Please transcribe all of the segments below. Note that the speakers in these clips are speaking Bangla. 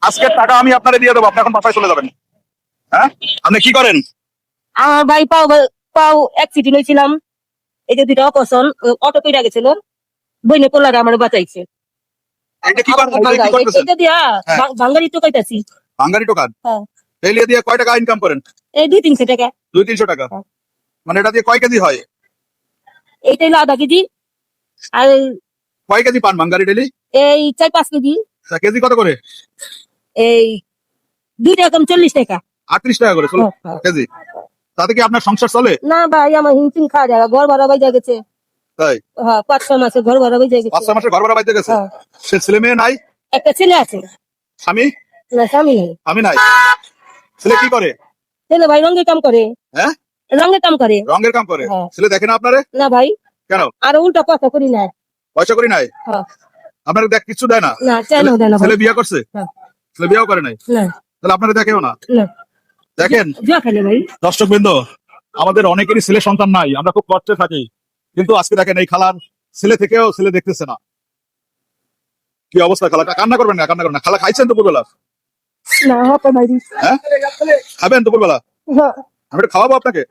আজকের টাকা আমি আপনারে দিয়ে দেবো, আপনি এখন বাসায় চলে যাবেন। হ্যাঁ, আপনি কি করেন? আমার ভাই পাও পাও অ্যাক্সিডেন্ট হয়েছিলাম। এই যে দুইটা অপারেশন, অটো কইরা গেছিল, বইনে পোলারে আমার বাঁচাইছে। এটা কি করেন? এটা কি করতেছেন? এটা দিয়া হ্যাঁ, বাঙালি তো কইতাছি। বাঙালি টোকান। হ্যাঁ, ডেইলি দিয়ে কয় টাকা ইনকাম করেন? এই 200-300 টাকা। 200-300 টাকা। হ্যাঁ। মানে এটা দিয়ে কয় কেজি হয়? এইটা হলো আধা কেজি, আর কয় কেজি পান বাঙালি ডেইলি? এই 4-5 কেজি। কেজি কত করে? এই 2 রকম 40 টাকা। 38 টাকা করে হ্যাঁ, হ্যাঁ। কেজি। তাতে কি আপনার সংসার চলে? না ভাই, আমার হিমশিম খাওয়া যায়, ঘর ভাড়া বাইজা গেছে। তাই? হ্যাঁ, 5-6 মাসে ঘর ভাড়া বাইজা গেছে। 5-6 মাসের ঘর ভাড়া বাইতে গেছে। হ্যাঁ। সে ছেলে মেয়ে নাই? একটা ছেলে আছে। স্বামী? না, স্বামী নেই। আমি নাই। ছেলে কি করে? ছেলে ভাই রঙের কাম করে। হ্যাঁ, রঙের কাম করে। রঙের কাম করে। হ্যাঁ। ছেলে দেখে না আপনারে? না ভাই, কেন? আর উল্টা পয়সা করি না। পয়সা করি নাই? হ্যাঁ। আপনার দেখ কিছু দেয় না? না, চাইলেও দেয় না ভাই। ছেলে বিয়ে করছে? হ্যাঁ। ছেলে বিয়েও করে নাই? না, তাহলে আপনারা দেখেও না? না। দেখেন জুয়া খেলে ভাই। দর্শক বৃন্দ, আমাদের অনেকেরই ছেলে সন্তান নাই, আমরা খুব কষ্টে থাকি, কিন্তু আজকে দেখেন এই খালার ছেলে থেকেও ছেলে দেখতেছে না। কি অবস্থা খালা? কান্না করবেন না, কান্না করবেন না। খালা খাইছেন দুপুরবেলা? না, হবে ভাই। হ্যাঁ, খাবেন দুপুরবেলা? হ্যাঁ, আমি একটু খাওয়াবো আপনাকে।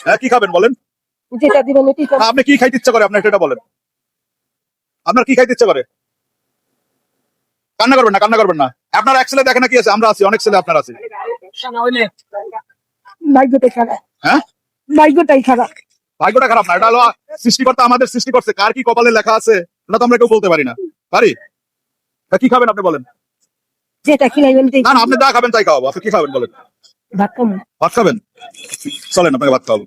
হ্যাঁ, কি খাবেন বলেন? যেটা দিবেন এটাই খাবো। আপনি কি খাইতে ইচ্ছা করে আপনার সেটা বলেন। আপনার কি খাইতে ইচ্ছা করে? কান্না করবেন না, কান্না করবেন না। আপনার এক ছেলে দেখে না কি আছে? আমরা আছি, অনেক ছেলে আপনার আছে। ভাগ্যটাই খারাপ। হ্যাঁ, ভাগ্যটাই খারাপ। ভাগ্যটা খারাপ না, এটা হলো সৃষ্টিকর্তা আমাদের সৃষ্টি করছে। কার কি কপালে লেখা আছে এটা তো আমরা কেউ বলতে পারি না। পারি? তা কি খাবেন আপনি বলেন? যেটা খিলাইবেন এটাই না না, আপনি যা খাবেন তাই খাওয়াবো। আপনি কি খাবেন বলেন? ভাত খাবো। ভাত খাবেন? চলেন আপনাকে ভাত খাওয়াবো।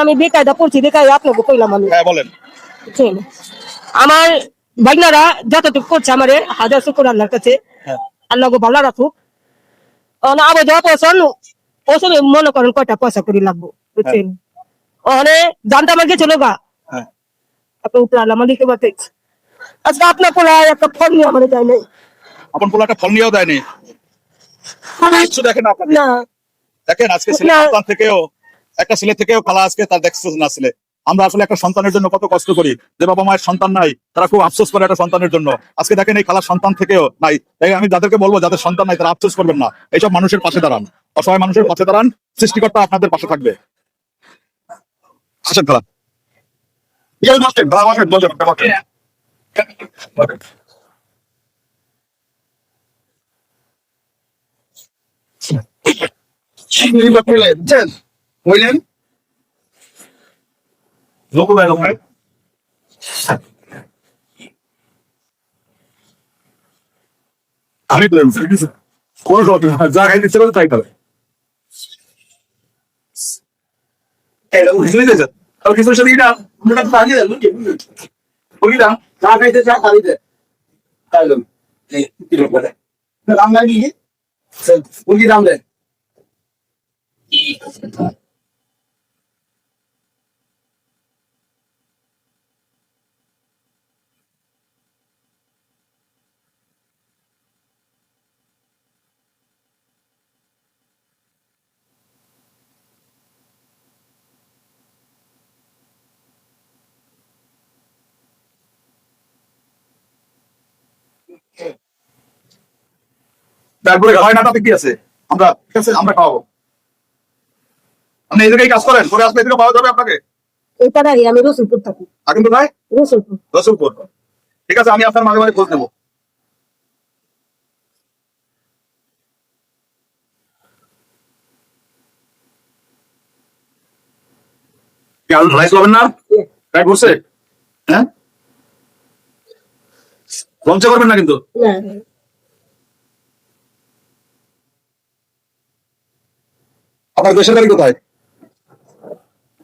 আমি বেকায়দা পড়ছি, বেকায়দা আপনাকে কইলাম আমি। হ্যাঁ বলেন। বুঝছেন? আমার ভাগনারা যতটুকু করছে আমারে, হাজার শুকর আল্লাহর কাছে। হ্যাঁ। আল্লাহ ভালো রাখুক। আবার যা পয়সা ওসবে মনে করেন কয়টা পয়সা করে লাগবো, বুঝছেন? ওখানে জানতে আমার গেছিল গা, হ্যাঁ। আপনি উপরে আল্লাহ মালিকে বাঁচাইছে। আজকে আপনার কোলা একটা ফল নিয়ে আমার যায় নাই। আপন পোলা একটা ফল নিয়েও দেয়নি? কিচ্ছু দেখেন না আপনাকে? না, দেখেন আজকে ছেলে না। সন্তান থেকেও, একটা ছেলে থেকেও খালা আজকে তার দেখছে না ছেলে। আমরা আসলে একটা সন্তানের জন্য কত কষ্ট করি। যে বাবা মায়ের সন্তান নাই তারা খুব আফসোস করে একটা সন্তানের জন্য। আজকে দেখেন এই খালার সন্তান থেকেও নাই। তাই আমি যাদেরকে বলবো যাদের সন্তান নাই তারা আফসোস করবেন না, এইসব মানুষের পাশে দাঁড়ান, অসহায় মানুষের পাশে দাঁড়ান। সৃষ্টিকর্তা আপনাদের পাশে থাকবে। আসেন খালা। বসেন, খালা, বসেন, বসেন, বসেন। বললেন লোক আমি তো কোন যা খাই দিচ্ছে তাই খাবে। কিছু সাথে এটা বলিলাম চা খাইতে চা খাইতে খাইলাম রাম লাগি বলি রাম রে। তারপরে হয় না তাতে কি আছে, আমরা ঠিক আছে আমরা খাওয়াবো। আপনি এই জায়গায় কাজ করেন, পরে আসলে এদিকে পাওয়া যাবে আপনাকে। এটা আগে আমি রসুলপুর থাকি। এখন তো ভাই রসুলপুর। রসুলপুর। ঠিক আছে, আমি আপনার মাঝে মাঝে খোঁজ নেবো। কি আলু ঢালাই করবেন না? প্যাক করছে? হ্যাঁ, লঞ্চে করবেন না কিন্তু। না, আপনার দেশের বাড়ি কোথায়?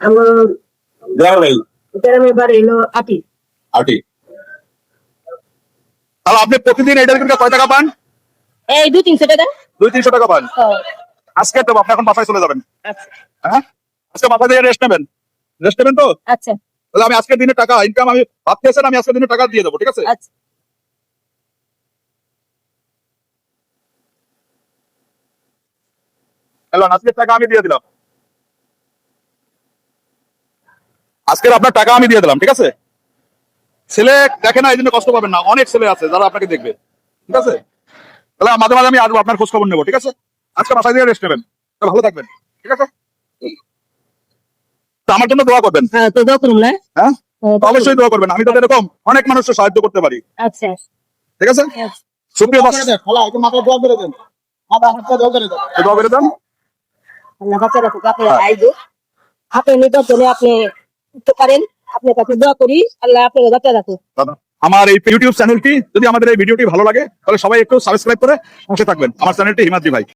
আমার গ্রামের বাড়ি। গ্রামের বাড়ি হলো আটি। আটি। তাহলে আপনি প্রতিদিন এটা কয় টাকা পান? এই 200-300 টাকা। 200-300 টাকা পান। হ্যাঁ। আজকে তো আপনি এখন বাসায় চলে যাবেন। আচ্ছা, হ্যাঁ, আজকে বাসায় দিয়ে রেস্ট নেবেন। রেস্ট নেবেন তো? আচ্ছা, তাহলে আমি আজকের দিনে টাকা ইনকাম আমি ভাত খেয়েছেন, আমি আজকের দিনে টাকা দিয়ে দেবো, ঠিক আছে? আচ্ছা। হ্যালো, আজকের টাকা আমি দিয়ে দিলাম। আজকের আপনার টাকা আমি দিয়ে দিলাম, ঠিক আছে? ছেলে দেখে না এই জন্য কষ্ট পাবেন না, অনেক ছেলে আছে যারা আপনাকে দেখবে, ঠিক আছে? তাহলে মাঝে মাঝে আমি আসবো, আপনার খোঁজ খবর নেবো, ঠিক আছে? আজকে বাসায় দিয়ে রেস্ট নেবেন, তো ভালো থাকবেন, ঠিক আছে? তো আমার জন্য দোয়া করবেন, হ্যাঁ তো দোয়া করুন না। হ্যাঁ? অবশ্যই দোয়া করবেন, আমি তো এরকম অনেক মানুষকে সাহায্য করতে পারি, আচ্ছা ঠিক আছে? সুপ্রিয় দর্শক, দোয়া করে দেন। আল্লাহ বাচ্চা রাখুক, আপনি আইবো আপনি নির্বাচনে আপনি উঠতে পারেন, আপনার কাছে দোয়া করি, আল্লাহ আপনাকে বাচ্চা রাখুক। দাদা, আমার এই ইউটিউব চ্যানেলটি যদি আমাদের এই ভিডিওটি ভালো লাগে তাহলে সবাই একটু সাবস্ক্রাইব করে পাশে থাকবেন। আমার চ্যানেলটি হিমাদ্রি ভাই।